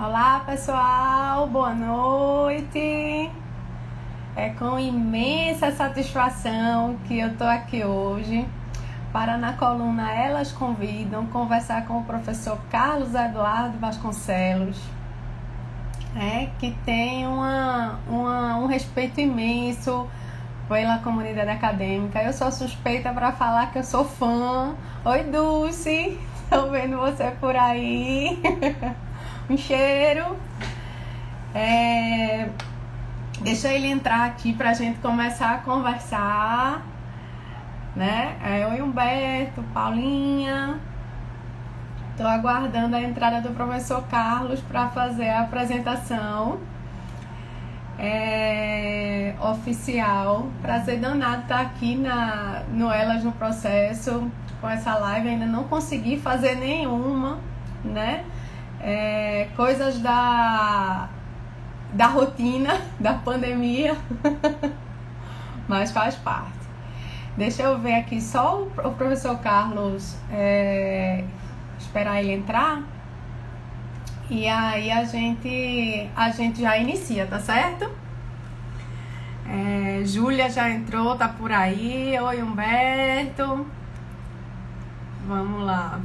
Olá, pessoal, boa noite. É com imensa satisfação que eu estou aqui hoje para, na coluna Elas Convidam, conversar com o professor Carlos Eduardo Vasconcelos, que tem um respeito imenso pela comunidade acadêmica. Eu sou suspeita para falar que eu sou fã. Oi, Dulce, estou vendo você por aí. Um cheiro. Deixa ele entrar aqui para a gente começar a conversar, né? Oi, Humberto, Paulinha. Estou aguardando a entrada do professor Carlos para fazer a apresentação oficial. Prazer danado estar aqui no Elas no Processo com essa live. Ainda não consegui fazer nenhuma, né? Coisas da rotina, da pandemia, mas faz parte. Deixa eu ver aqui só o professor Carlos, esperar ele entrar, e aí a gente já inicia, tá certo? Júlia já entrou, tá por aí. Oi, Humberto. Vamos lá.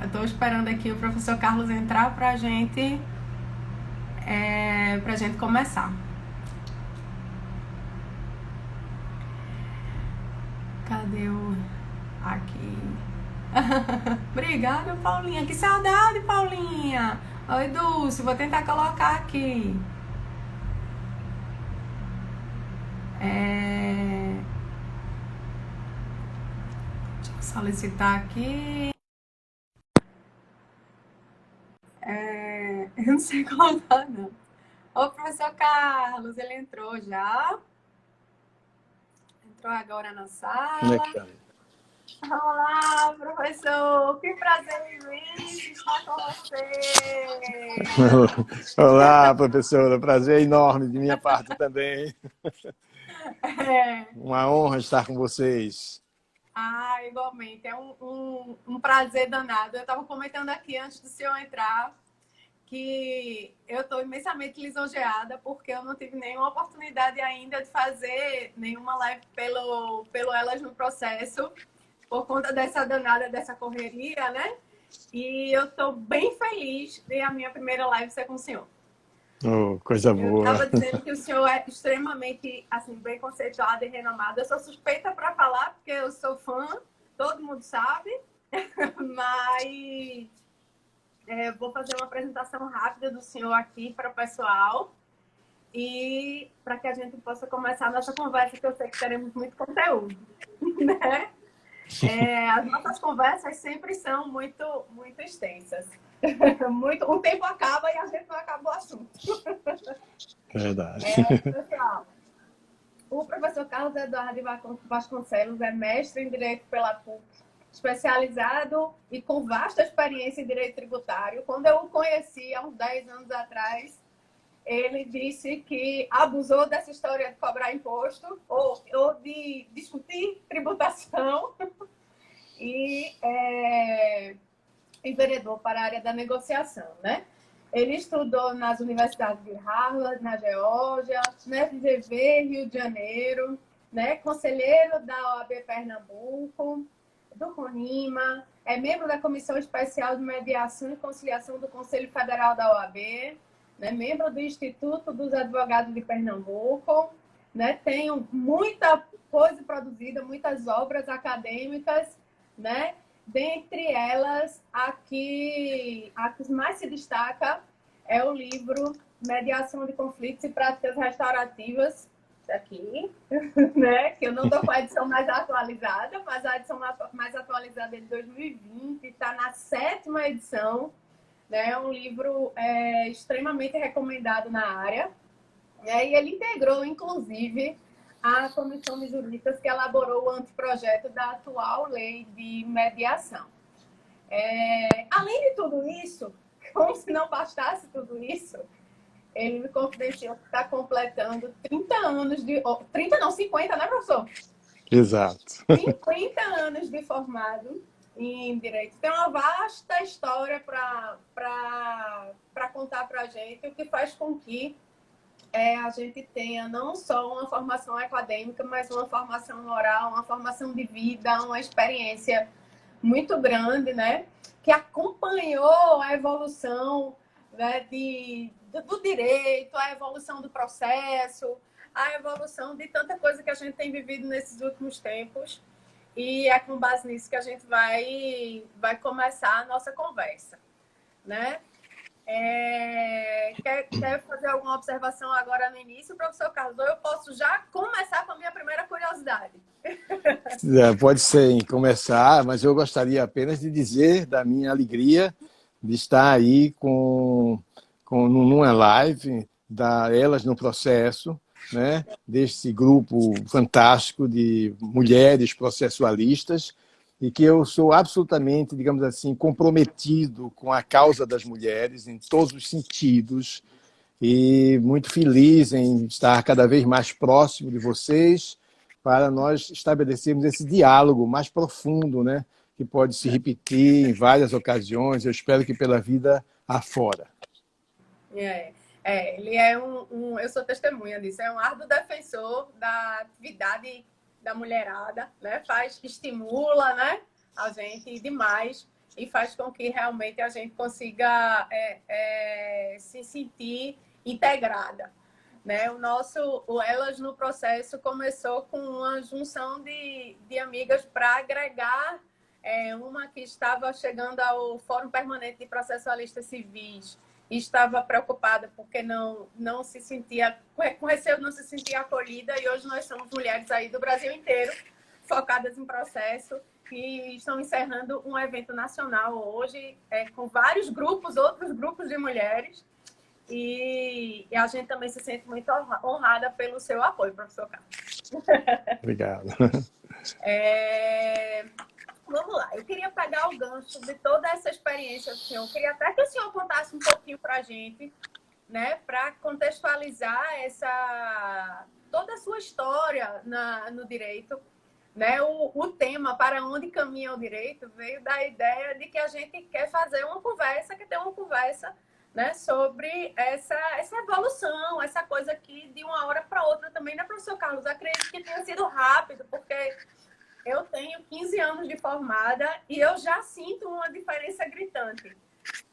Eu tô esperando aqui o professor Carlos entrar pra gente começar. Cadê o... Aqui. Obrigada, Paulinha. Que saudade, Paulinha. Oi, Dulce. Vou tentar colocar aqui. Deixa eu solicitar aqui. Eu não sei colocar, não. Ô, professor Carlos, ele entrou já. Entrou agora na sala. Olá, professor. Que prazer imenso estar com você. Olá, professora. Prazer enorme de minha parte também. Uma honra estar com vocês. Igualmente. É um prazer danado. Eu estava comentando aqui antes do senhor entrar que eu estou imensamente lisonjeada porque eu não tive nenhuma oportunidade ainda de fazer nenhuma live pelo Elas no Processo, por conta dessa danada, dessa correria, né? E eu estou bem feliz de a minha primeira live ser com o senhor. Oh, coisa boa. Eu estava dizendo que o senhor é extremamente, assim, bem conceituado e renomado. Eu sou suspeita para falar, porque eu sou fã, todo mundo sabe, mas vou fazer uma apresentação rápida do senhor aqui para o pessoal e para que a gente possa começar a nossa conversa, que eu sei que teremos muito conteúdo, né? As nossas conversas sempre são muito, muito extensas. O tempo acaba e a gente não acaba o assunto. Verdade. Pessoal, o professor Carlos Eduardo Vasconcelos é mestre em Direito pela PUC, especializado e com vasta experiência em Direito Tributário. Quando eu o conheci, há uns 10 anos atrás, ele disse que abusou dessa história de cobrar imposto ou de discutir tributação e enveredou para a área da negociação, né? Ele estudou nas universidades de Harvard, na Geórgia, na FGV, Rio de Janeiro, né? Conselheiro da OAB Pernambuco, do CONIMA, é membro da Comissão Especial de Mediação e Conciliação do Conselho Federal da OAB, né? Membro do Instituto dos Advogados de Pernambuco, né? Tenho muita coisa produzida, muitas obras acadêmicas, né? Dentre elas, a que mais se destaca é o livro Mediação de Conflitos e Práticas Restaurativas, aqui, né? Que eu não estou com a edição mais atualizada, mas a edição mais atualizada é de 2020, está na 7ª edição, né? É um livro extremamente recomendado na área, e ele integrou, inclusive, a comissão de juristas que elaborou o anteprojeto da atual lei de mediação. Além de tudo isso, como se não bastasse tudo isso, ele me confidenciou que está completando 30 anos de... 30 não, 50, né, professor? Exato. 50 anos de formado, em direito. Tem uma vasta história para contar para a gente, o que faz com que a gente tenha não só uma formação acadêmica, mas uma formação moral, uma formação de vida, uma experiência muito grande, né? Que acompanhou a evolução, né, do direito, a evolução do processo, a evolução de tanta coisa que a gente tem vivido nesses últimos tempos. E é com base nisso que a gente vai começar a nossa conversa, né? Quer fazer alguma observação agora no início, professor Carlos? Ou eu posso já começar com a minha primeira curiosidade? Pode ser em começar, mas eu gostaria apenas de dizer da minha alegria de estar aí numa live da Elas no Processo, né? Deste grupo fantástico de mulheres processualistas, e que eu sou absolutamente, digamos assim, comprometido com a causa das mulheres em todos os sentidos, e muito feliz em estar cada vez mais próximo de vocês para nós estabelecermos esse diálogo mais profundo, né? Que pode se repetir em várias ocasiões, eu espero que pela vida afora. Ele é eu sou testemunha disso, é um árduo defensor da atividade da mulherada, né? Estimula, né, a gente demais e faz com que realmente a gente consiga se sentir integrada, né? O Elas no Processo começou com uma junção de amigas para agregar uma que estava chegando ao Fórum Permanente de Processualistas Civis e estava preocupada porque não se sentia, com receio de não se sentir acolhida, e hoje nós somos mulheres aí do Brasil inteiro, focadas em processo, que estão encerrando um evento nacional hoje, com vários grupos, outros grupos de mulheres, e a gente também se sente muito honrada pelo seu apoio, professor Carlos. Obrigado. Vamos lá, eu queria pegar o gancho de toda essa experiência do senhor. Eu queria até que o senhor contasse um pouquinho para a gente, né, para contextualizar toda a sua história no direito. Né? O tema Para Onde Caminha o Direito veio da ideia de que a gente quer fazer uma conversa, né, sobre essa evolução, essa coisa que de uma hora para outra também, né, professor Carlos? Acredito que tenha sido rápido, porque eu tenho 15 anos de formada e eu já sinto uma diferença gritante.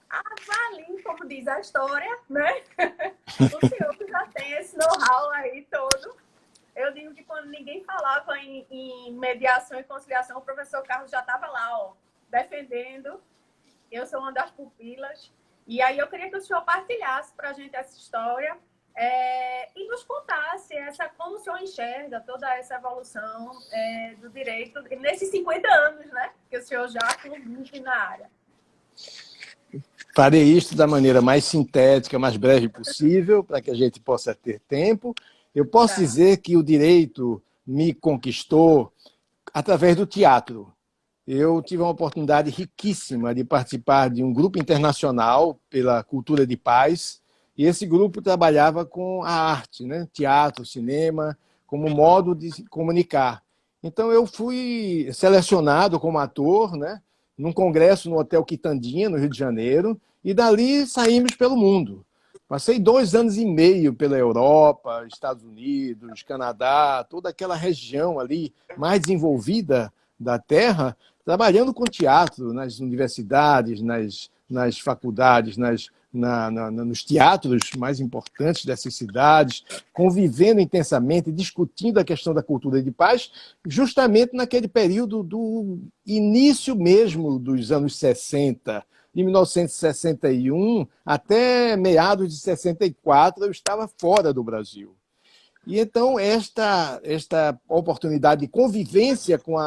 Avalie, como diz a história, né? O senhor que já tem esse know-how aí todo. Eu digo que quando ninguém falava em mediação e conciliação, o professor Carlos já estava lá, ó, defendendo. Eu sou uma das pupilas. E aí eu queria que o senhor partilhasse para a gente essa história e nos contasse como o senhor enxerga toda essa evolução do direito nesses 50 anos, né? Que o senhor já convive na área. Farei isto da maneira mais sintética, mais breve possível, para que a gente possa ter tempo. Eu posso dizer que o direito me conquistou através do teatro. Eu tive uma oportunidade riquíssima de participar de um grupo internacional pela cultura de paz, e esse grupo trabalhava com a arte, né? Teatro, cinema, como modo de se comunicar. Então, eu fui selecionado como ator, né? Num congresso no Hotel Quitandinha, no Rio de Janeiro, e dali saímos pelo mundo. Passei 2 anos e meio pela Europa, Estados Unidos, Canadá, toda aquela região ali mais desenvolvida da Terra, trabalhando com teatro nas universidades, nas faculdades, nos teatros mais importantes dessas cidades, convivendo intensamente, discutindo a questão da cultura de paz, justamente naquele período do início mesmo dos anos 60, de 1961 até meados de 64, eu estava fora do Brasil. E então esta oportunidade de convivência com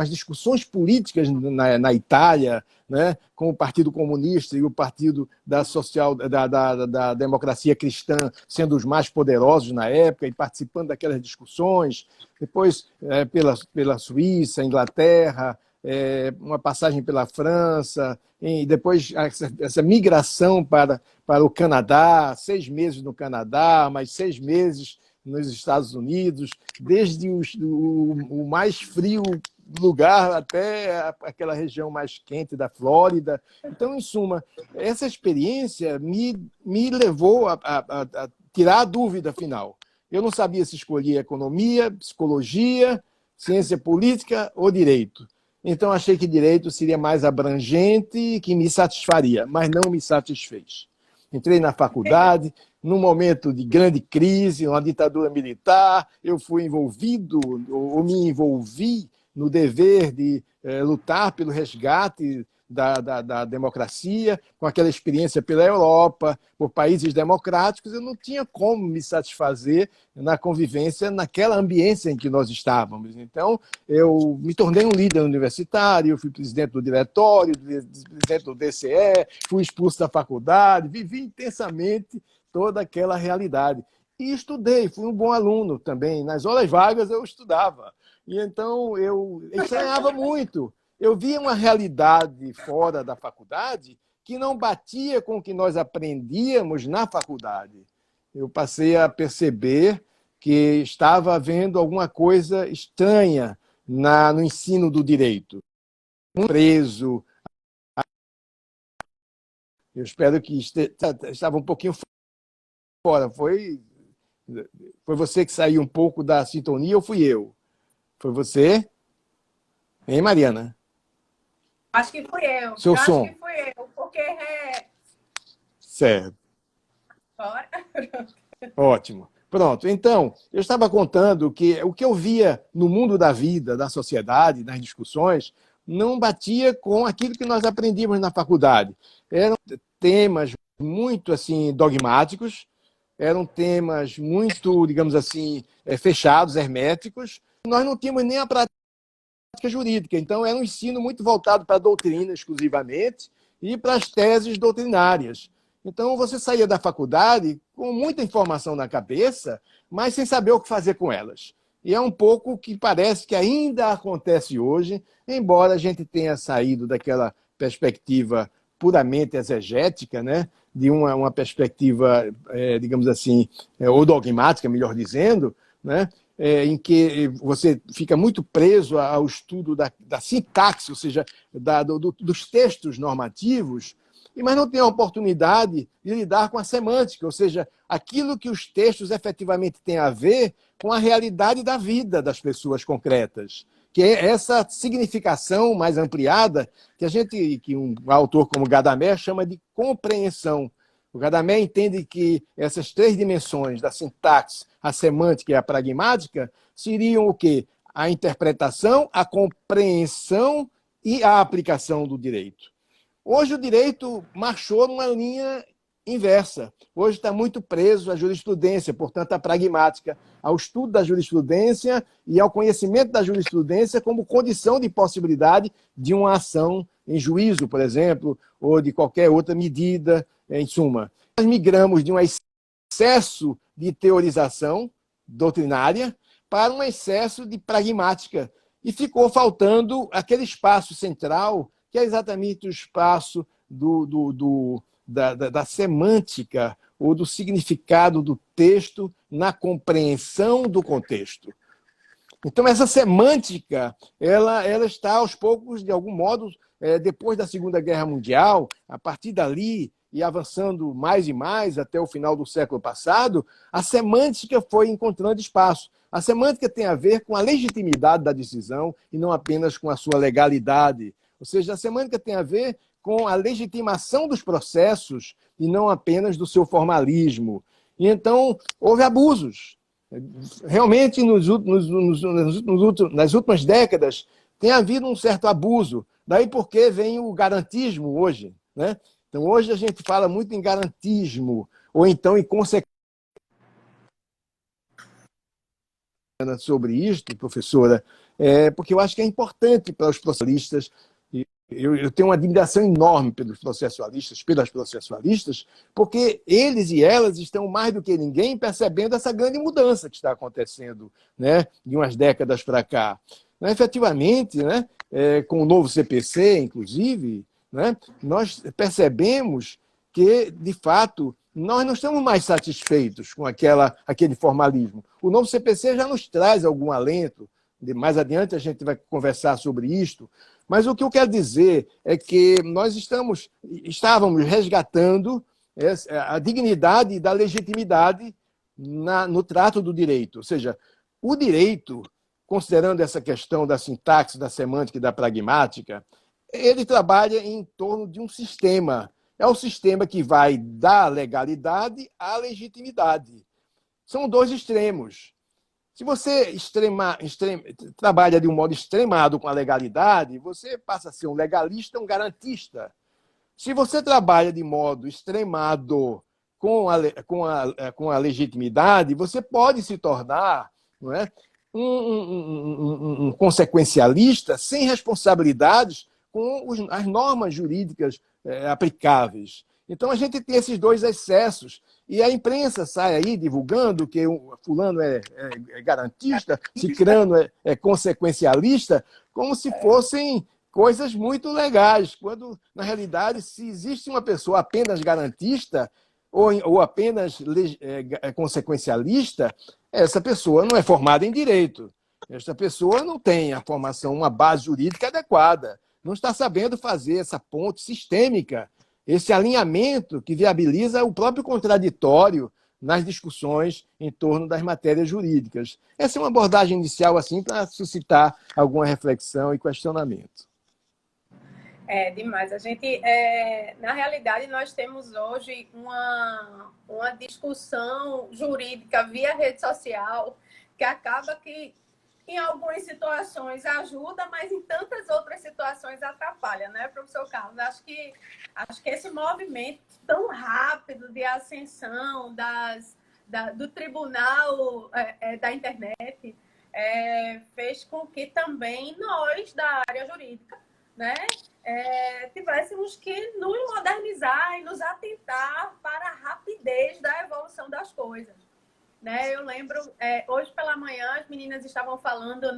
as discussões políticas na Itália, né, com o Partido Comunista e o Partido da Democracia Cristã sendo os mais poderosos na época e participando daquelas discussões, depois pela Suíça, Inglaterra, uma passagem pela França, e depois essa migração para o Canadá, 6 meses no Canadá, mais 6 meses nos Estados Unidos, desde o mais frio lugar até aquela região mais quente da Flórida. Então, em suma, essa experiência me levou a tirar a dúvida final. Eu não sabia se escolhia economia, psicologia, ciência política ou direito. Então, achei que direito seria mais abrangente e que me satisfaria, mas não me satisfez. Entrei na faculdade, num momento de grande crise, uma ditadura militar, eu fui envolvido, ou me envolvi no dever de lutar pelo resgate da democracia, com aquela experiência pela Europa, por países democráticos, eu não tinha como me satisfazer na convivência naquela ambiência em que nós estávamos. Então, eu me tornei um líder universitário, fui presidente do diretório, presidente do DCE, fui expulso da faculdade, vivi intensamente toda aquela realidade. E estudei, fui um bom aluno também. Nas horas vagas eu estudava. E então eu estranhava muito. Eu via uma realidade fora da faculdade que não batia com o que nós aprendíamos na faculdade. Eu passei a perceber que estava havendo alguma coisa estranha no ensino do direito. Um preso. Eu espero que estava um pouquinho fora. Foi você que saiu um pouco da sintonia ou fui eu? Foi você? Hein, Mariana? Acho que fui eu. Seu som. Acho que fui eu, porque Certo. Fora. Ótimo. Pronto. Então, eu estava contando que o que eu via no mundo da vida, da sociedade, nas discussões, não batia com aquilo que nós aprendíamos na faculdade. Eram temas muito assim dogmáticos, eram temas muito, digamos assim, fechados, herméticos. Nós não tínhamos nem a prática jurídica, então era um ensino muito voltado para a doutrina exclusivamente e para as teses doutrinárias. Então você saía da faculdade com muita informação na cabeça, mas sem saber o que fazer com elas. E é um pouco o que parece que ainda acontece hoje, embora a gente tenha saído daquela perspectiva puramente exegética, né, de uma perspectiva, digamos assim, ou dogmática, melhor dizendo, né, em que você fica muito preso ao estudo da sintaxe, ou seja, dos textos normativos, mas não tem a oportunidade de lidar com a semântica, ou seja, aquilo que os textos efetivamente têm a ver com a realidade da vida das pessoas concretas, que é essa significação mais ampliada que um autor como Gadamer chama de compreensão. O Gadamer entende que essas três dimensões da sintaxe, a semântica e a pragmática, seriam o quê? A interpretação, a compreensão e a aplicação do direito. Hoje o direito marchou numa linha inversa. Hoje está muito preso à jurisprudência, portanto, à pragmática, ao estudo da jurisprudência e ao conhecimento da jurisprudência como condição de possibilidade de uma ação em juízo, por exemplo, ou de qualquer outra medida, em suma. Nós migramos de um excesso de teorização doutrinária para um excesso de pragmática e ficou faltando aquele espaço central, que é exatamente o espaço da semântica ou do significado do texto na compreensão do contexto. Então, essa semântica, ela está aos poucos, de algum modo, depois da Segunda Guerra Mundial, a partir dali, e avançando mais e mais até o final do século passado, a semântica foi encontrando espaço. A semântica tem a ver com a legitimidade da decisão e não apenas com a sua legalidade. Ou seja, a semântica tem a ver com a legitimação dos processos e não apenas do seu formalismo. E então, houve abusos. Realmente, nas últimas décadas, tem havido um certo abuso. Daí porque vem o garantismo hoje, né? Então, hoje a gente fala muito em garantismo, ou então em consequência sobre isto, professora, porque eu acho que é importante para os processualistas. Eu tenho uma admiração enorme pelos processualistas, pelas processualistas, porque eles e elas estão, mais do que ninguém, percebendo essa grande mudança que está acontecendo, né, de umas décadas para cá. Efetivamente, né, com o novo CPC, inclusive, né, nós percebemos que, de fato, nós não estamos mais satisfeitos com aquele formalismo. O novo CPC já nos traz algum alento, Mais adiante a gente vai conversar sobre isto, mas o que eu quero dizer é que nós estávamos resgatando a dignidade da legitimidade no trato do direito. Ou seja, o direito, considerando essa questão da sintaxe, da semântica e da pragmática, ele trabalha em torno de um sistema. É o sistema que vai da legalidade à legitimidade. São dois extremos. Se você trabalha de um modo extremado com a legalidade, você passa a ser um legalista, um garantista. Se você trabalha de modo extremado com a legitimidade, você pode se tornar, não é, um consequencialista sem responsabilidades com as normas jurídicas aplicáveis. Então, a gente tem esses dois excessos. E a imprensa sai aí divulgando que o fulano é garantista, cicrano é consequencialista, como se fossem coisas muito legais, quando, na realidade, se existe uma pessoa apenas garantista ou apenas consequencialista, essa pessoa não é formada em direito. Esta pessoa não tem a formação, uma base jurídica adequada, não está sabendo fazer essa ponte sistêmica, esse alinhamento que viabiliza o próprio contraditório nas discussões em torno das matérias jurídicas. Essa é uma abordagem inicial assim para suscitar alguma reflexão e questionamento. É demais. A gente, na realidade, nós temos hoje uma discussão jurídica via rede social que acaba que, em algumas situações, ajuda, mas em tantas outras situações atrapalha, né, professor Carlos? Acho que esse movimento tão rápido de ascensão do tribunal da internet fez com que também nós, da área jurídica, né, tivéssemos que nos modernizar e nos atentar para a rapidez da evolução das coisas. Né? Eu lembro, hoje pela manhã, as meninas estavam falando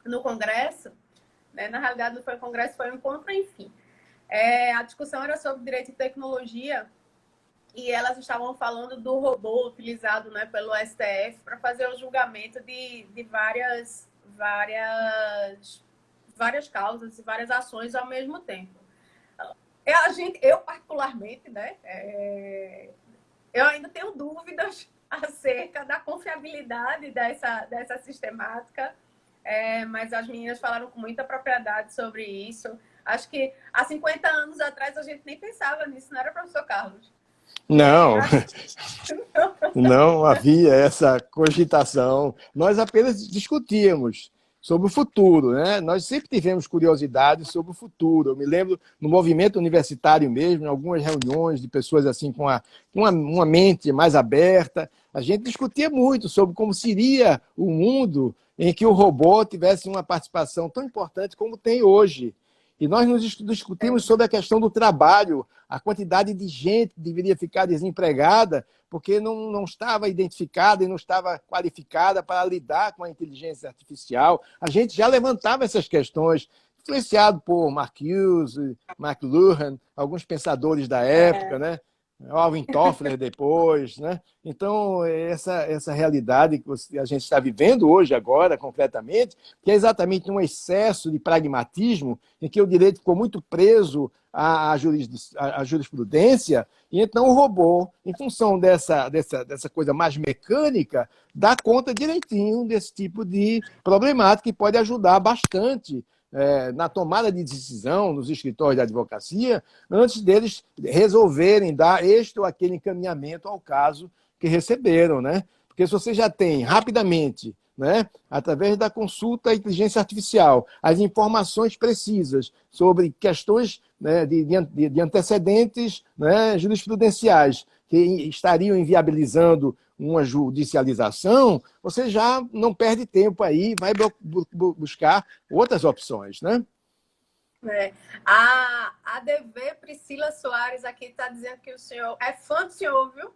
no congresso, né? Na realidade não foi um congresso, foi um encontro, enfim. A discussão era sobre direito e tecnologia e elas estavam falando do robô utilizado, né, pelo STF para fazer o julgamento de várias causas e várias ações ao mesmo tempo. Eu particularmente, né, eu ainda tenho dúvidas acerca da confiabilidade dessa sistemática, mas as meninas falaram com muita propriedade sobre isso. Acho que há 50 anos atrás a gente nem pensava nisso, não era, professor Carlos? Não, não havia essa cogitação. Nós apenas discutíamos sobre o futuro, né? Nós sempre tivemos curiosidade sobre o futuro. Eu me lembro no movimento universitário mesmo, em algumas reuniões de pessoas assim com uma mente mais aberta, a gente discutia muito sobre como seria o mundo em que o robô tivesse uma participação tão importante como tem hoje. E nós nos discutimos sobre a questão do trabalho, a quantidade de gente que deveria ficar desempregada porque não estava identificada e não estava qualificada para lidar com a inteligência artificial. A gente já levantava essas questões, influenciado por Marcuse, McLuhan, alguns pensadores da época, né? Alvin Toffler depois, né? Então, essa realidade que a gente está vivendo hoje, agora, concretamente, que é exatamente um excesso de pragmatismo, em que o direito ficou muito preso à jurisprudência, e então o robô, em função dessa coisa mais mecânica, dá conta direitinho desse tipo de problemática que pode ajudar bastante na tomada de decisão nos escritórios de advocacia, antes deles resolverem dar este ou aquele encaminhamento ao caso que receberam, né? Porque se você já tem rapidamente, né, através da consulta à inteligência artificial, as informações precisas sobre questões, né, de antecedentes, né, jurisprudenciais que estariam inviabilizando uma judicialização, você já não perde tempo aí, vai buscar outras opções, né? A ADV Priscila Soares aqui está dizendo que o senhor é fã do senhor, viu?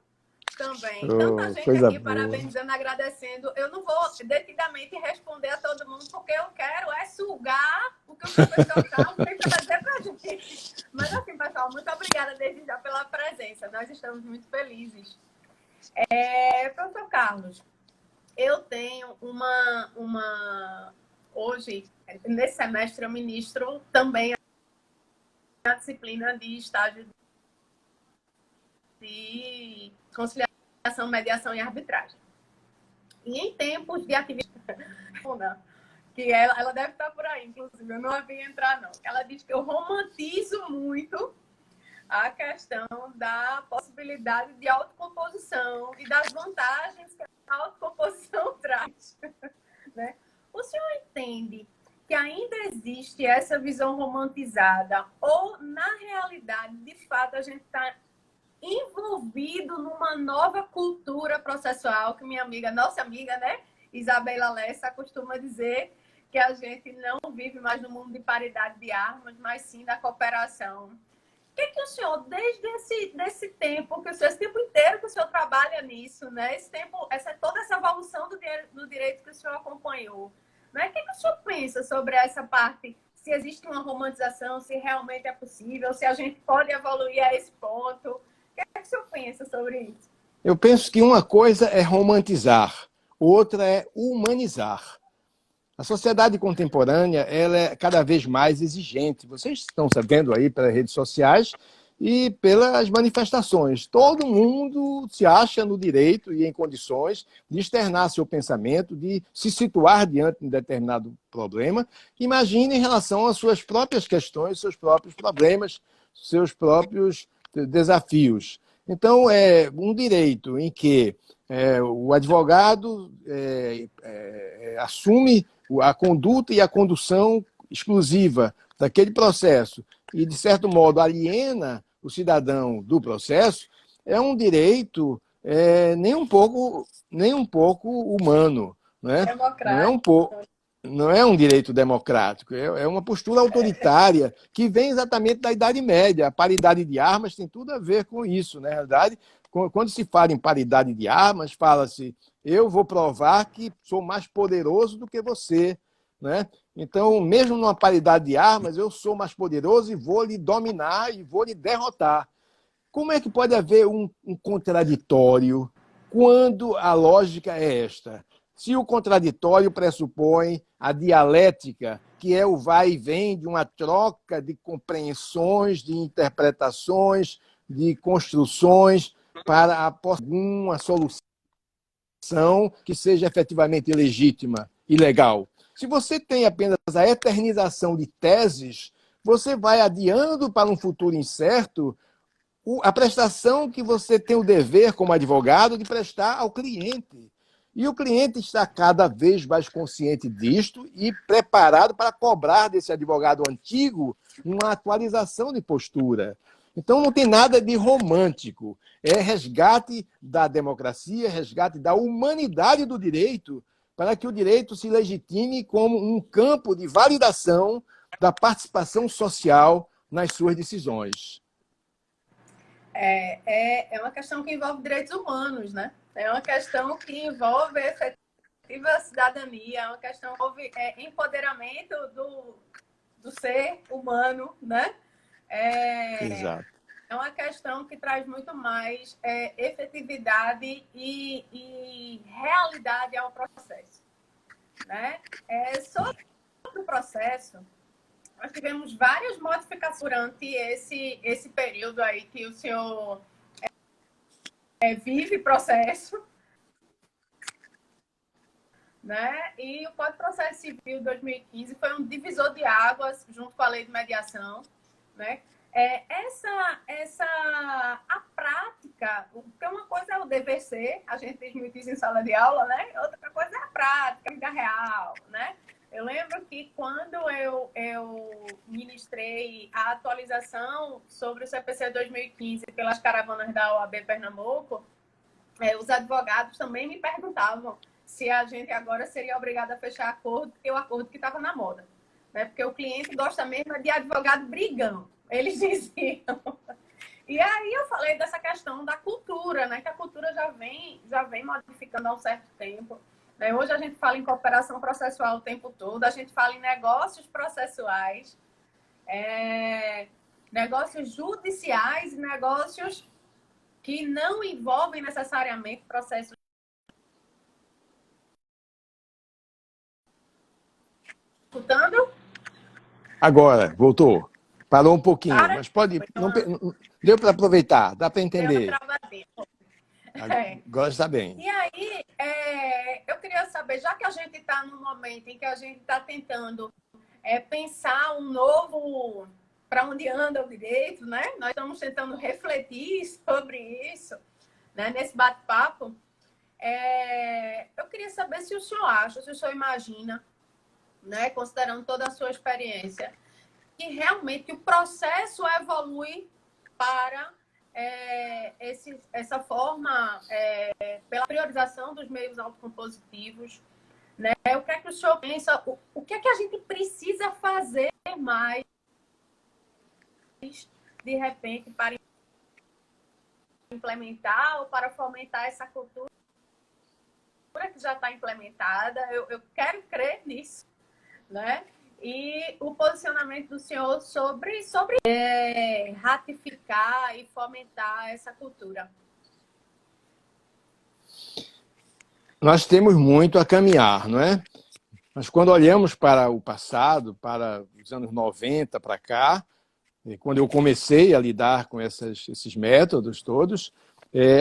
Também. Tanta gente aqui parabenizando, agradecendo. Eu não vou detidamente responder a todo mundo, porque eu quero sugar o que o professor Carlos tem para dizer para a gente. Mas assim, pessoal, muito obrigada desde já pela presença. Nós estamos muito felizes. Professor Carlos, eu tenho hoje, nesse semestre, eu ministro também a disciplina de estágio de conciliação, mediação e arbitragem. E em tempos de atividade, que ela deve estar por aí, inclusive, eu não a vi entrar, não. Ela diz que eu romantizo muito a questão da possibilidade de autocomposição e das vantagens que a autocomposição traz. Né? O senhor entende que ainda existe essa visão romantizada ou, na realidade, de fato, a gente está envolvido numa nova cultura processual que minha amiga, nossa amiga, né, Isabela Lessa, costuma dizer que a gente não vive mais no mundo de paridade de armas, mas sim da cooperação. O que o senhor, desde esse tempo, esse tempo inteiro que o senhor trabalha nisso, né? Esse tempo, toda essa evolução do direito que o senhor acompanhou, né? O que o senhor pensa sobre essa parte? Se existe uma romantização, se realmente é possível, se a gente pode evoluir a esse ponto? O que o senhor pensa sobre isso? Eu penso que uma coisa é romantizar, outra é humanizar. A sociedade contemporânea ela é cada vez mais exigente. Vocês estão sabendo aí pelas redes sociais e pelas manifestações. Todo mundo se acha no direito e em condições de externar seu pensamento, de se situar diante de um determinado problema. Imagine em relação às suas próprias questões, seus próprios problemas, seus próprios desafios. Então, é um direito em que o advogado assume a conduta e a condução exclusiva daquele processo e, de certo modo, aliena o cidadão do processo, é um direito nem um pouco humano. Né? Não é um direito democrático, é uma postura autoritária que vem exatamente da Idade Média. A paridade de armas tem tudo a ver com isso. Na verdade, quando se fala em paridade de armas, fala-se: eu vou provar que sou mais poderoso do que você. Né? Então, mesmo numa paridade de armas, eu sou mais poderoso e vou lhe dominar e vou lhe derrotar. Como é que pode haver um contraditório quando a lógica é esta? Se o contraditório pressupõe a dialética, que é o vai e vem de uma troca de compreensões, de interpretações, de construções para alguma solução que seja efetivamente legítima e legal. Se você tem apenas a eternização de teses, você vai adiando para um futuro incerto a prestação que você tem o dever, como advogado, de prestar ao cliente. E o cliente está cada vez mais consciente disto e preparado para cobrar desse advogado antigo uma atualização de postura. Então, não tem nada de romântico. É resgate da democracia, resgate da humanidade do direito, para que o direito se legitime como um campo de validação da participação social nas suas decisões. É uma questão que envolve direitos humanos, né? É uma questão que envolve efetiva cidadania, é uma questão que envolve empoderamento do ser humano, né? Exato. É uma questão que traz muito mais efetividade e realidade ao processo, né? Sobre o processo, nós tivemos várias modificações durante esse período aí que o senhor vive processo, né? E o Código de Processo Civil de 2015 foi um divisor de águas junto com a Lei de Mediação, né? A prática, porque uma coisa é o dever ser, a gente diz muito isso em sala de aula, né? Outra coisa é a prática, a vida real, né? Eu lembro que quando eu ministrei a atualização sobre o CPC 2015 pelas caravanas da OAB Pernambuco, os advogados também me perguntavam se a gente agora seria obrigado a fechar acordo, porque o acordo que estava na moda. Né? Porque o cliente gosta mesmo de advogado brigão, eles diziam. E aí eu falei dessa questão da cultura, né? Que a cultura já vem modificando há um certo tempo. Hoje a gente fala em cooperação processual o tempo todo, a gente fala em negócios processuais, negócios judiciais, negócios que não envolvem necessariamente processos escutando? Agora, voltou. Parou um pouquinho, Para? mas pode. Não, deu para aproveitar, dá para Deu uma entender. travadinha. É. Agora está bem. E aí, eu queria saber, já que a gente está no momento em que a gente está tentando pensar um novo para onde anda o direito, né? Nós estamos tentando refletir sobre isso, né? Nesse bate-papo. Eu queria saber se o senhor acha, se o senhor imagina, né, considerando toda a sua experiência, que realmente o processo evolui para essa forma, pela priorização dos meios autocompositivos, né? O que é que o senhor pensa? O que é que a gente precisa fazer mais, de repente, para implementar ou para fomentar essa cultura que já está implementada? Eu quero crer nisso, né? E o posicionamento do senhor sobre ratificar e fomentar essa cultura. Nós temos muito a caminhar, não é? Mas quando olhamos para o passado, para os anos 90 para cá, quando eu comecei a lidar com esses métodos todos,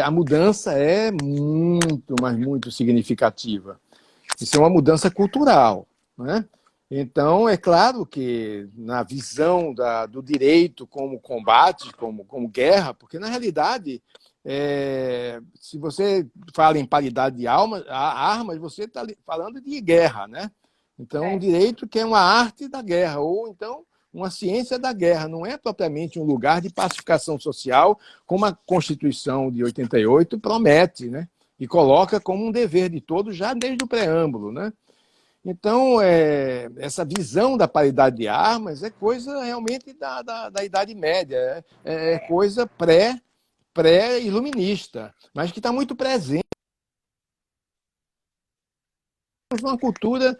a mudança é muito, mas muito significativa. Isso é uma mudança cultural, né? Então, é claro que na visão do direito como combate, como guerra, porque na realidade, se você fala em paridade de armas, você está falando de guerra, né? Então, o direito que é uma arte da guerra, ou então uma ciência da guerra, não é propriamente um lugar de pacificação social, como a Constituição de 88 promete, né? E coloca como um dever de todos já desde o preâmbulo, né? Então, essa visão da paridade de armas é coisa realmente da Idade Média, é coisa pré-iluminista, mas que está muito presente. Uma cultura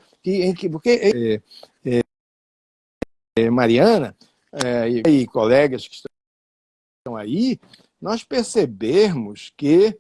porque Mariana e colegas que estão aí, nós percebermos que,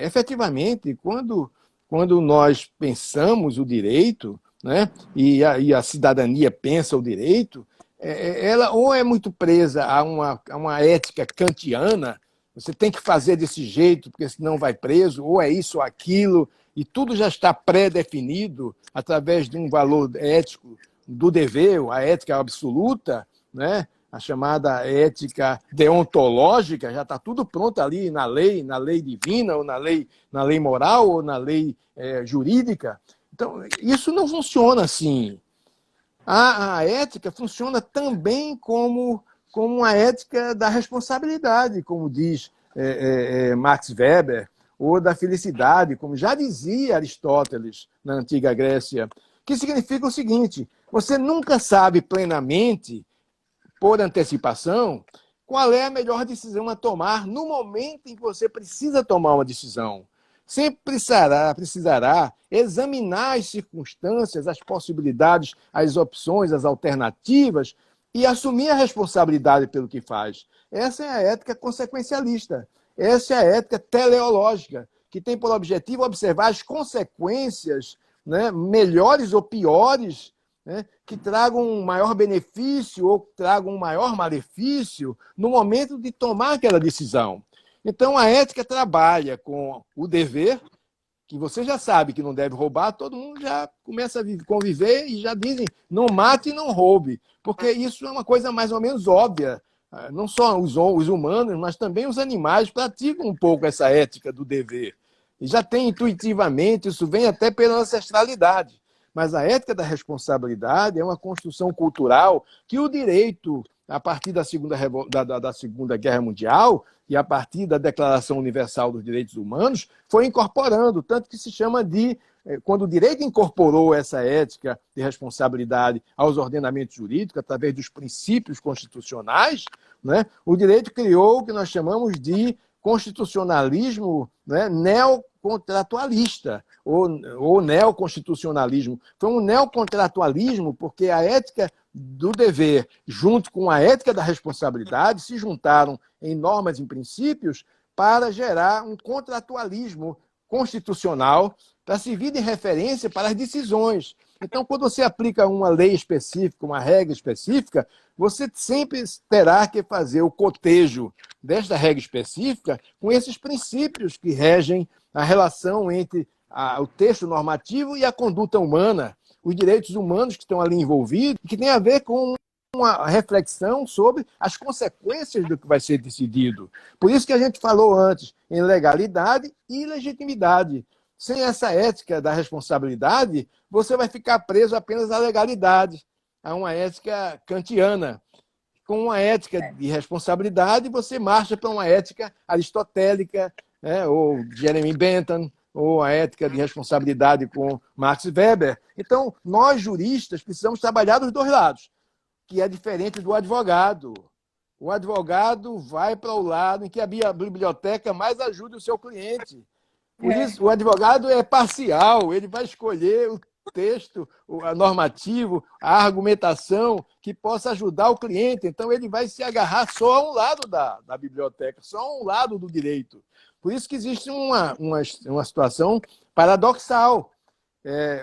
efetivamente, quando nós pensamos o direito, né, e a cidadania pensa o direito, ela ou é muito presa a uma ética kantiana, você tem que fazer desse jeito, porque senão vai preso, ou é isso ou aquilo, e tudo já está pré-definido através de um valor ético do dever, a ética absoluta, né? A chamada ética deontológica, já está tudo pronto ali na lei divina, ou na lei moral, ou na lei jurídica. Então, isso não funciona assim. A ética funciona também como uma ética da responsabilidade, como diz Max Weber, ou da felicidade, como já dizia Aristóteles na antiga Grécia, que significa o seguinte: você nunca sabe plenamente, por antecipação, qual é a melhor decisão a tomar no momento em que você precisa tomar uma decisão. Sempre precisará examinar as circunstâncias, as possibilidades, as opções, as alternativas e assumir a responsabilidade pelo que faz. Essa é a ética consequencialista. Essa é a ética teleológica, que tem por objetivo observar as consequências, né, melhores ou piores, né, que tragam um maior benefício ou tragam um maior malefício no momento de tomar aquela decisão. Então, a ética trabalha com o dever, que você já sabe que não deve roubar, todo mundo já começa a conviver e já dizem não mate e não roube, porque isso é uma coisa mais ou menos óbvia. Não só os humanos, mas também os animais praticam um pouco essa ética do dever. E já tem intuitivamente, isso vem até pela ancestralidade. Mas a ética da responsabilidade é uma construção cultural que o direito, a partir da Segunda Guerra Mundial e a partir da Declaração Universal dos Direitos Humanos, foi incorporando, tanto que se chama de, quando o direito incorporou essa ética de responsabilidade aos ordenamentos jurídicos, através dos princípios constitucionais, né, o direito criou o que nós chamamos de constitucionalismo, né, neocontratualista, ou neoconstitucionalismo. Foi um neocontratualismo porque a ética do dever, junto com a ética da responsabilidade, se juntaram em normas e em princípios para gerar um contratualismo constitucional para servir de referência para as decisões. Então, quando você aplica uma lei específica, uma regra específica, você sempre terá que fazer o cotejo desta regra específica com esses princípios que regem a relação entre o texto normativo e a conduta humana, os direitos humanos que estão ali envolvidos, que tem a ver com uma reflexão sobre as consequências do que vai ser decidido. Por isso que a gente falou antes em legalidade e legitimidade. Sem essa ética da responsabilidade, você vai ficar preso apenas à legalidade, a uma ética kantiana. Com uma ética de responsabilidade, você marcha para uma ética aristotélica, né, ou Jeremy Bentham, ou a ética de responsabilidade com Max Weber. Então, nós juristas precisamos trabalhar dos dois lados, que é diferente do advogado. O advogado vai para o lado em que a biblioteca mais ajude o seu cliente. Por isso, o advogado é parcial, ele vai escolher o texto, o normativo, a argumentação que possa ajudar o cliente. Então, ele vai se agarrar só a um lado da biblioteca, só a um lado do direito. Por isso que existe uma situação paradoxal.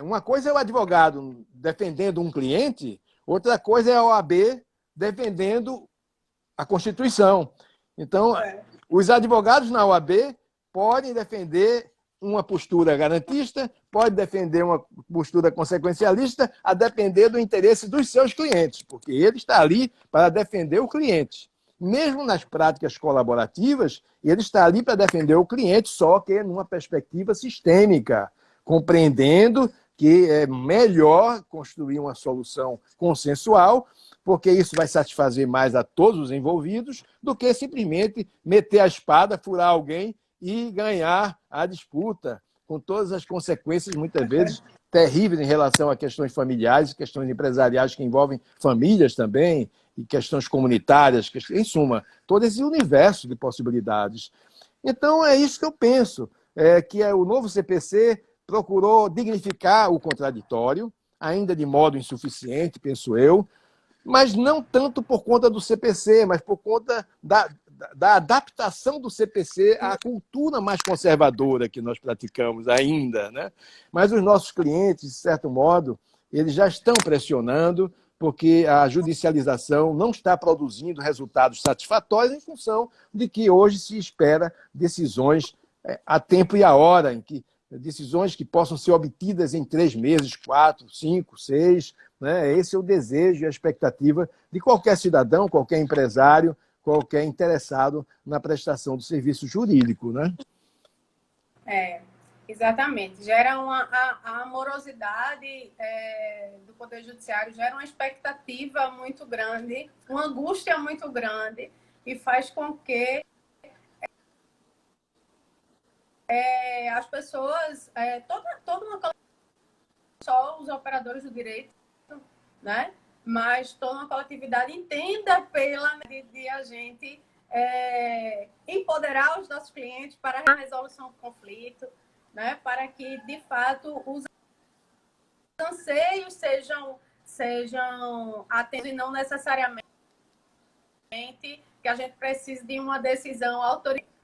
Uma coisa é o advogado defendendo um cliente, outra coisa é a OAB defendendo a Constituição. Então, os advogados na OAB podem defender uma postura garantista, pode defender uma postura consequencialista, a depender do interesse dos seus clientes, porque ele está ali para defender o cliente. Mesmo nas práticas colaborativas, ele está ali para defender o cliente, só que numa perspectiva sistêmica, compreendendo que é melhor construir uma solução consensual, porque isso vai satisfazer mais a todos os envolvidos, do que simplesmente meter a espada, furar alguém e ganhar a disputa, com todas as consequências, muitas vezes, terríveis em relação a questões familiares, questões empresariais que envolvem famílias também, e questões comunitárias, em suma, todo esse universo de possibilidades. Então, é isso que eu penso, que o novo CPC procurou dignificar o contraditório, ainda de modo insuficiente, penso eu, mas não tanto por conta do CPC, mas por conta da adaptação do CPC à cultura mais conservadora que nós praticamos ainda, né? Mas os nossos clientes, de certo modo, eles já estão pressionando, porque a judicialização não está produzindo resultados satisfatórios em função de que hoje se espera decisões a tempo e a hora, em que decisões que possam ser obtidas em 3 meses, 4, 5, 6. Né? Esse é o desejo e a expectativa de qualquer cidadão, qualquer empresário, qualquer interessado na prestação do serviço jurídico. Né? Exatamente. Gera a morosidade do Poder Judiciário, gera uma expectativa muito grande, uma angústia muito grande, e faz com que as pessoas, toda uma só os operadores do direito, né? Mas toda uma coletividade entenda pela de a gente empoderar os nossos clientes para a resolução do conflito, né? Para que, de fato, os anseios sejam atendidos e não necessariamente que a gente precise de uma decisão autoritária.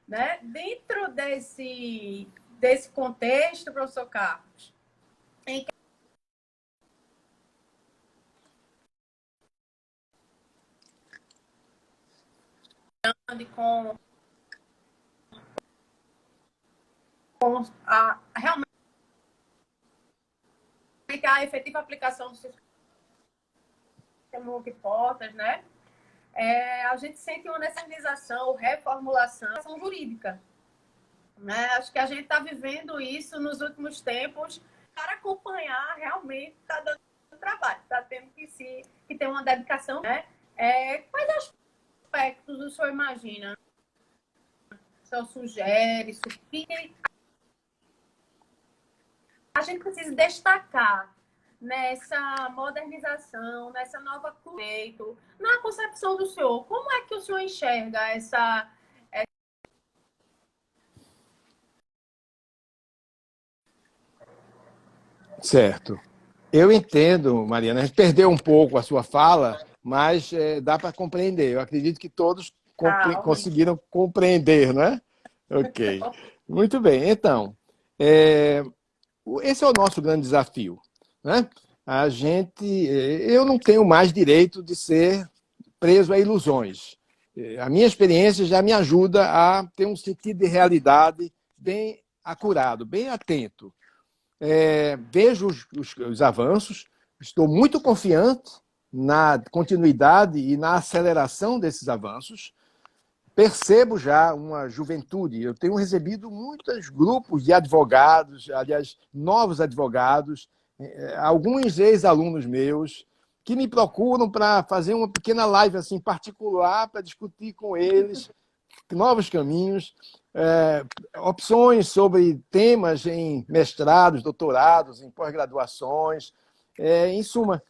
Né? Dentro desse contexto, professor Carlos, em que com realmente a efetiva aplicação do sistema de portas, né? A gente sente uma necessarização, reformulação jurídica. Né? Acho que a gente está vivendo isso nos últimos tempos para acompanhar realmente, está dando trabalho, está tendo que ter uma dedicação. Né? Quais aspectos o senhor imagina? O senhor sugere, a gente precisa destacar nessa modernização, nessa nova conceito, na concepção do senhor. Como é que o senhor enxerga essa... Certo. Eu entendo, Mariana, a gente perdeu um pouco a sua fala, mas dá para compreender. Eu acredito que todos conseguiram compreender, não é? Ok. Muito bem. Então, esse é o nosso grande desafio. né? Eu não tenho mais direito de ser preso a ilusões. A minha experiência já me ajuda a ter um sentido de realidade bem acurado, bem atento. Vejo os avanços, estou muito confiante na continuidade e na aceleração desses avanços. Percebo já uma juventude. Eu tenho recebido muitos grupos de advogados, aliás, novos advogados, alguns ex-alunos meus, que me procuram para fazer uma pequena live assim, particular para discutir com eles novos caminhos, opções sobre temas em mestrados, doutorados, em pós-graduações. Em suma,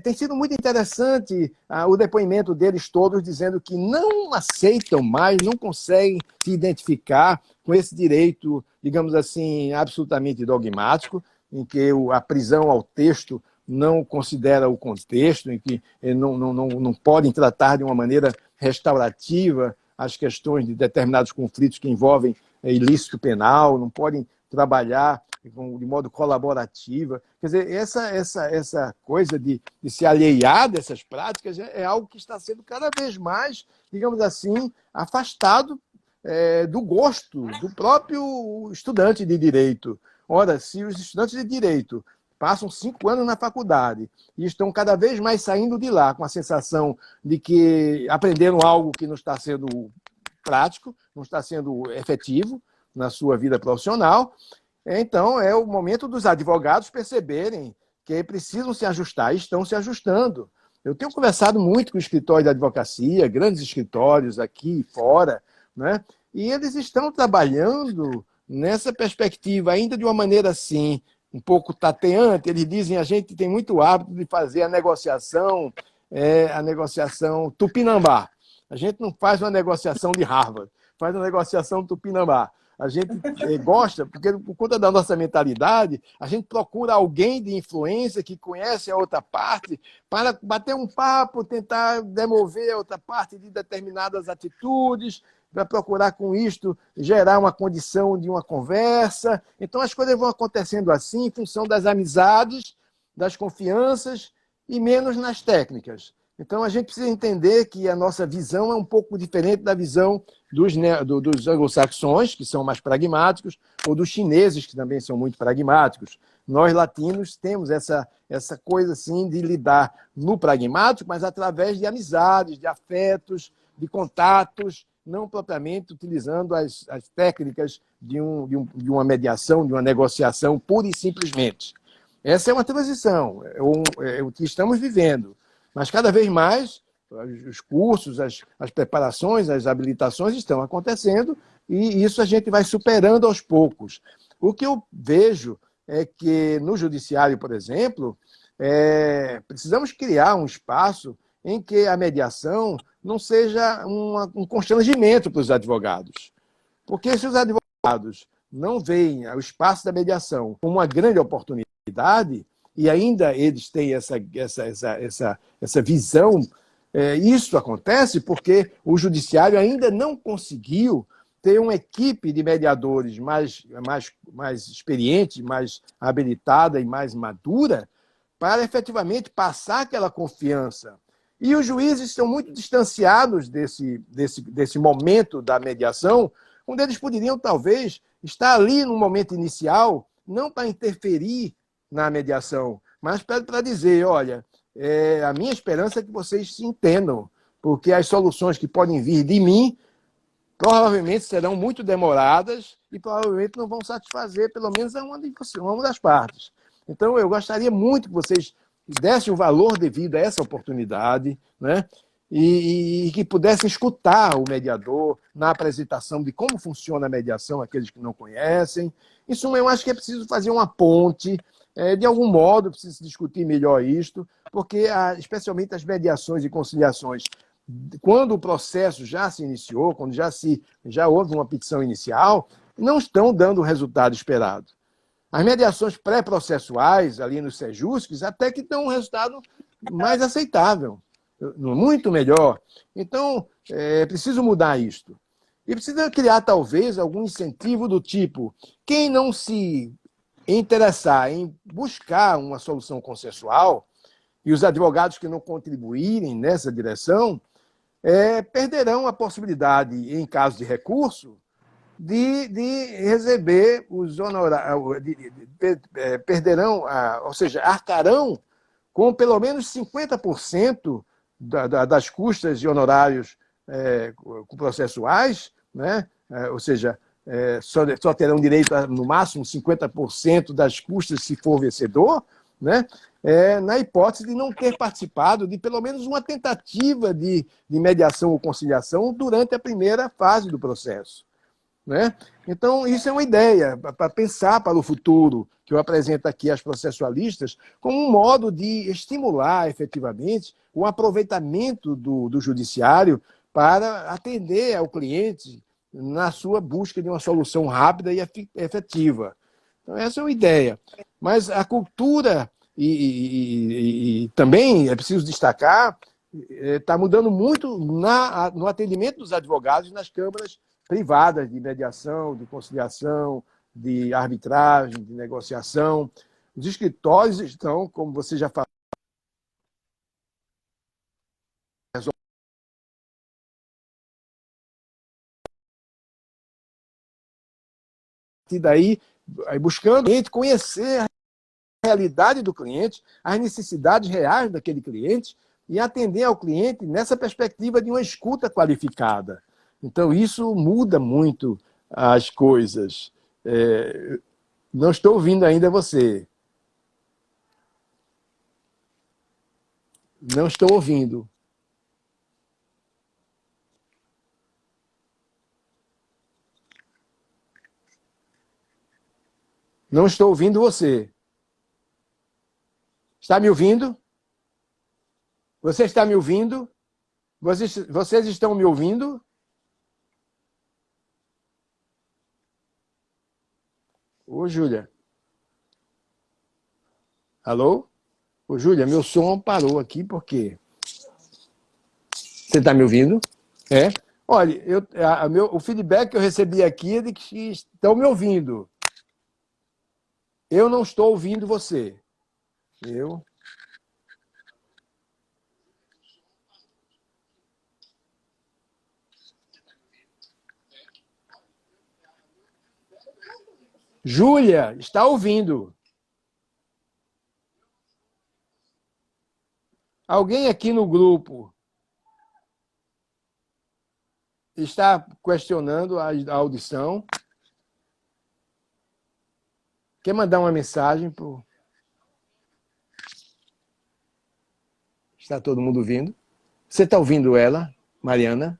tem sido muito interessante o depoimento deles todos dizendo que não aceitam mais, não conseguem se identificar com esse direito, digamos assim, absolutamente dogmático, em que a prisão ao texto não considera o contexto, em que não podem tratar de uma maneira restaurativa as questões de determinados conflitos que envolvem ilícito penal, não podem trabalhar de modo colaborativo. Quer dizer, essa coisa de se alhear dessas práticas é algo que está sendo cada vez mais, digamos assim, afastado do gosto do próprio estudante de direito. Ora, se os estudantes de direito passam 5 anos na faculdade e estão cada vez mais saindo de lá com a sensação de que aprenderam algo que não está sendo prático, não está sendo efetivo na sua vida profissional, então é o momento dos advogados perceberem que precisam se ajustar e estão se ajustando. Eu tenho conversado muito com escritórios de advocacia, grandes escritórios aqui e fora, né? E eles estão trabalhando nessa perspectiva, ainda de uma maneira assim, um pouco tateante. Eles dizem a gente tem muito hábito de fazer a negociação tupinambá. A gente não faz uma negociação de Harvard, faz uma negociação tupinambá. A gente gosta, porque por conta da nossa mentalidade, a gente procura alguém de influência que conhece a outra parte para bater um papo, tentar demover a outra parte de determinadas atitudes, para procurar com isto gerar uma condição de uma conversa. Então as coisas vão acontecendo assim em função das amizades, das confianças e menos nas técnicas. Então a gente precisa entender que a nossa visão é um pouco diferente da visão dos anglo-saxões, que são mais pragmáticos, ou dos chineses, que também são muito pragmáticos. Nós, latinos, temos essa coisa assim de lidar no pragmático, mas através de amizades, de afetos, de contatos, não propriamente utilizando as técnicas de uma mediação, de uma negociação, pura e simplesmente. Essa é uma transição, é o que estamos vivendo. Mas cada vez mais os cursos, as preparações, as habilitações estão acontecendo e isso a gente vai superando aos poucos. O que eu vejo é que no judiciário, por exemplo, precisamos criar um espaço em que a mediação não seja um constrangimento para os advogados. Porque se os advogados não veem o espaço da mediação como uma grande oportunidade, e ainda eles têm essa visão, isso acontece porque o judiciário ainda não conseguiu ter uma equipe de mediadores mais experiente, mais habilitada e mais madura para efetivamente passar aquela confiança. E os juízes estão muito distanciados desse momento da mediação, onde eles poderiam, talvez, estar ali no momento inicial, não para interferir na mediação, mas para dizer, olha, a minha esperança é que vocês se entendam, porque as soluções que podem vir de mim provavelmente serão muito demoradas e provavelmente não vão satisfazer, pelo menos, uma das partes. Então, eu gostaria muito que vocês dessem o valor devido a essa oportunidade, né? E que pudessem escutar o mediador na apresentação de como funciona a mediação, aqueles que não conhecem. Em suma, eu acho que é preciso fazer uma ponte, de algum modo, precisa se discutir melhor isto, porque, especialmente as mediações e conciliações, quando o processo já se iniciou, quando já houve uma petição inicial, não estão dando o resultado esperado. As mediações pré-processuais, ali nos SEJUSCs, até que dão um resultado mais aceitável, muito melhor. Então, é preciso mudar isto. E precisa criar, talvez, algum incentivo do tipo, quem não se interessar em buscar uma solução consensual, e os advogados que não contribuírem nessa direção perderão a possibilidade, em caso de recurso, de receber os honorários, perderão, ou seja, arcarão com pelo menos 50% das custas de honorários processuais, né? Ou seja, só terão direito a, no máximo, 50% das custas se for vencedor, né? Na hipótese de não ter participado de pelo menos uma tentativa de mediação ou conciliação durante a primeira fase do processo. Né? Então, isso é uma ideia para pensar para o futuro, que eu apresento aqui às processualistas, como um modo de estimular efetivamente o aproveitamento do judiciário para atender ao cliente na sua busca de uma solução rápida e efetiva. Então, essa é uma ideia. Mas a cultura, e também é preciso destacar, está mudando muito no atendimento dos advogados nas câmaras privadas de mediação, de conciliação, de arbitragem, de negociação. Os escritórios estão, como você já falou, e daí buscando conhecer a realidade do cliente, as necessidades reais daquele cliente e atender ao cliente nessa perspectiva de uma escuta qualificada. Então, isso muda muito as coisas. Não estou ouvindo ainda você. Não estou ouvindo. Não estou ouvindo você. Está me ouvindo? Você está me ouvindo? Vocês estão me ouvindo? Ô, Júlia. Alô? Ô, Júlia, meu som parou aqui, por quê? Você está me ouvindo? Olha, o feedback que eu recebi aqui é de que estão me ouvindo. Eu não estou ouvindo você. Júlia, está ouvindo? Alguém aqui no grupo está questionando a audição? Quer mandar uma mensagem? Está todo mundo ouvindo? Você está ouvindo ela, Mariana?